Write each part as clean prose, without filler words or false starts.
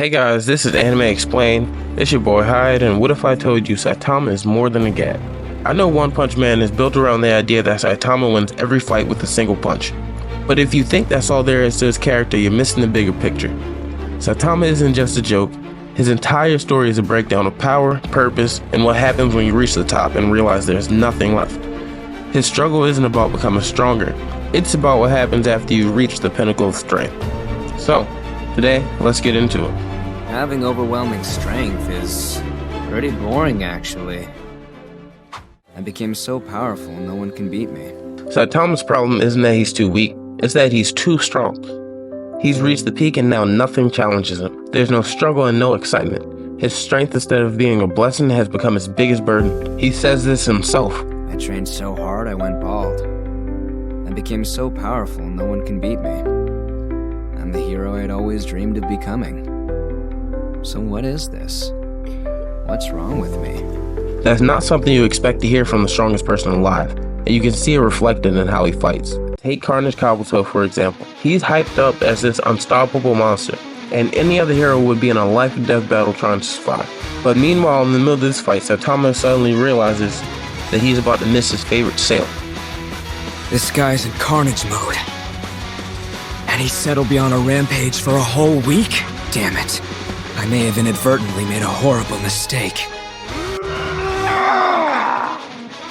Hey guys, this is Anime Explained. It's your boy Hyde, and what if I told you Saitama is more than a gag? I know One Punch Man is built around the idea that Saitama wins every fight with a single punch. But if you think that's all there is to his character, you're missing the bigger picture. Saitama isn't just a joke. His entire story is a breakdown of power, purpose, and what happens when you reach the top and realize there's nothing left. His struggle isn't about becoming stronger. It's about what happens after you reach the pinnacle of strength. So, today, let's get into it. Having overwhelming strength is pretty boring, actually. I became so powerful, no one can beat me. Saitama's problem isn't that he's too weak, it's that he's too strong. He's reached the peak and now nothing challenges him. There's no struggle and no excitement. His strength, instead of being a blessing, has become his biggest burden. He says this himself. I trained so hard I went bald. I became so powerful, no one can beat me. I'm the hero I'd always dreamed of becoming. So what is this? What's wrong with me? That's not something you expect to hear from the strongest person alive, and you can see it reflected in how he fights. Take Carnage Kabuto for example. He's hyped up as this unstoppable monster, and any other hero would be in a life and death battle trying to survive. But meanwhile, in the middle of this fight, Saitama suddenly realizes that he's about to miss his favorite sail. This guy's in carnage mode. And he said he'll be on a rampage for a whole week? Damn it. I may have inadvertently made a horrible mistake.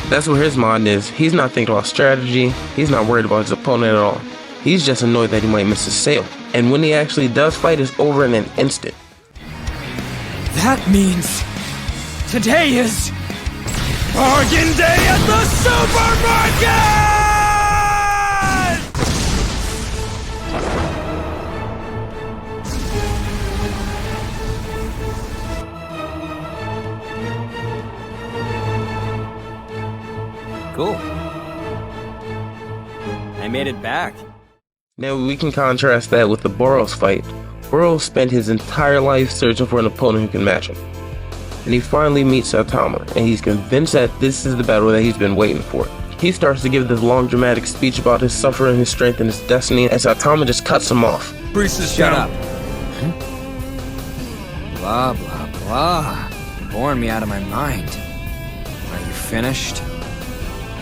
That's where his mind is. He's not thinking about strategy. He's not worried about his opponent at all. He's just annoyed that he might miss his sail. And when he actually does fight, it's over in an instant. That means today is bargain day at the supermarket! Cool. I made it back. Now we can contrast that with the Boros fight. Boros spent his entire life searching for an opponent who can match him. And he finally meets Saitama, and he's convinced that this is the battle that he's been waiting for. He starts to give this long dramatic speech about his suffering, his strength, and his destiny, and Saitama just cuts him off. Shut up. Blah, blah, blah. You're boring me out of my mind. Are you finished?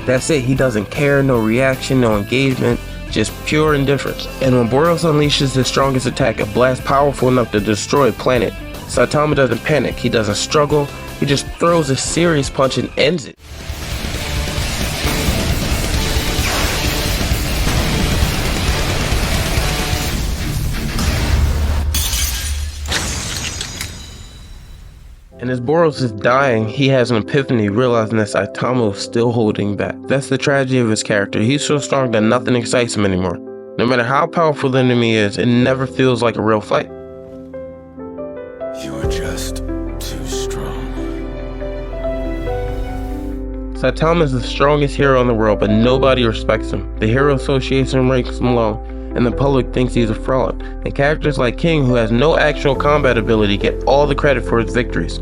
That's it, he doesn't care, no reaction, no engagement, just pure indifference. And when Boros unleashes his strongest attack, a blast powerful enough to destroy a planet, Saitama doesn't panic, he doesn't struggle, he just throws a serious punch and ends it. And as Boros is dying, he has an epiphany, realizing that Saitama is still holding back. That's the tragedy of his character. He's so strong that nothing excites him anymore. No matter how powerful the enemy is, it never feels like a real fight. You are just too strong. Saitama is the strongest hero in the world, but nobody respects him. The Hero Association ranks him low, and the public thinks he's a fraud. And characters like King, who has no actual combat ability, get all the credit for his victories.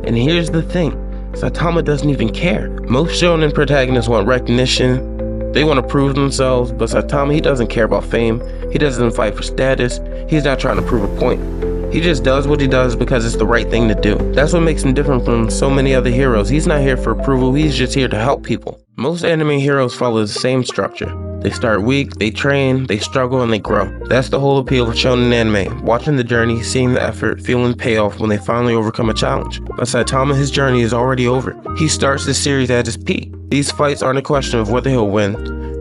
And here's the thing, Saitama doesn't even care. Most shonen protagonists want recognition, they want to prove themselves, but Saitama, he doesn't care about fame, he doesn't fight for status, he's not trying to prove a point. He just does what he does because it's the right thing to do. That's what makes him different from so many other heroes. He's not here for approval, he's just here to help people. Most anime heroes follow the same structure. They start weak, they train, they struggle, and they grow. That's the whole appeal of shonen anime, watching the journey, seeing the effort, feeling the payoff when they finally overcome a challenge. But Saitama, his journey is already over. He starts this series at his peak. These fights aren't a question of whether he'll win,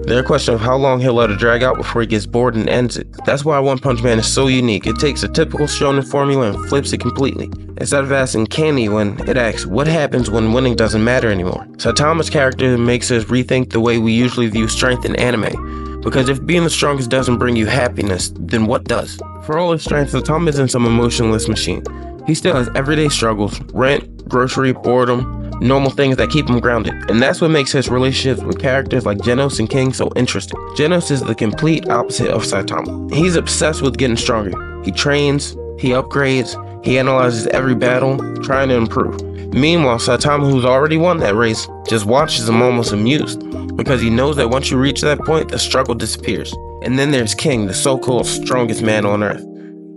they're a question of how long he'll let it drag out before he gets bored and ends it. That's why One Punch Man is so unique. It takes a typical shonen formula and flips it completely. Instead of asking can he win, it asks what happens when winning doesn't matter anymore. Saitama's character makes us rethink the way we usually view strength in anime. Because if being the strongest doesn't bring you happiness, then what does? For all his strength, Saitama isn't some emotionless machine. He still has everyday struggles, rent, grocery, boredom, normal things that keep him grounded. And that's what makes his relationships with characters like Genos and King so interesting. Genos is the complete opposite of Saitama. He's obsessed with getting stronger. He trains, he upgrades, he analyzes every battle, trying to improve. Meanwhile, Saitama, who's already won that race, just watches him almost amused, because he knows that once you reach that point, the struggle disappears. And then there's King, the so-called strongest man on earth.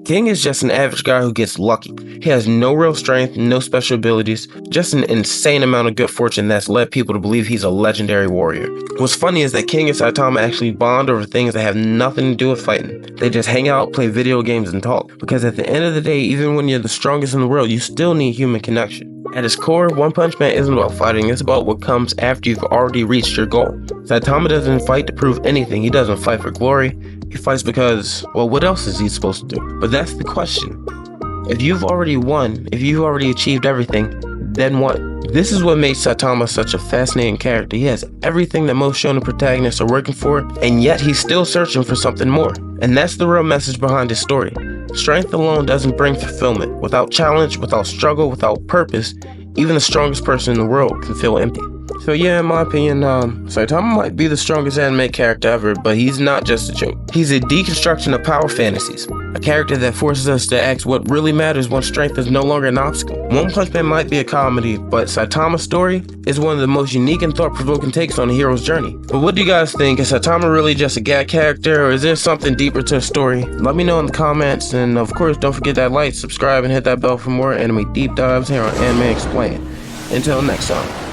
King is just an average guy who gets lucky. He has no real strength, no special abilities, just an insane amount of good fortune that's led people to believe he's a legendary warrior. What's funny is that King and Saitama actually bond over things that have nothing to do with fighting. They just hang out, play video games, and talk. Because at the end of the day, even when you're the strongest in the world, you still need human connection. At its core, One Punch Man isn't about fighting, it's about what comes after you've already reached your goal. Saitama doesn't fight to prove anything, he doesn't fight for glory, he fights because, well, what else is he supposed to do? But that's the question. If you've already won, if you've already achieved everything, then what? This is what makes Saitama such a fascinating character. He has everything that most shonen protagonists are working for, and yet he's still searching for something more. And that's the real message behind his story. Strength alone doesn't bring fulfillment. Without challenge, without struggle, without purpose, even the strongest person in the world can feel empty. So yeah, in my opinion, Saitama might be the strongest anime character ever, but he's not just a joke. He's a deconstruction of power fantasies, a character that forces us to ask what really matters when strength is no longer an obstacle. One Punch Man might be a comedy, but Saitama's story is one of the most unique and thought-provoking takes on a hero's journey. But what do you guys think? Is Saitama really just a gag character, or is there something deeper to the story? Let me know in the comments, and of course, don't forget that like, subscribe, and hit that bell for more anime deep dives here on Anime Explained. Until next time.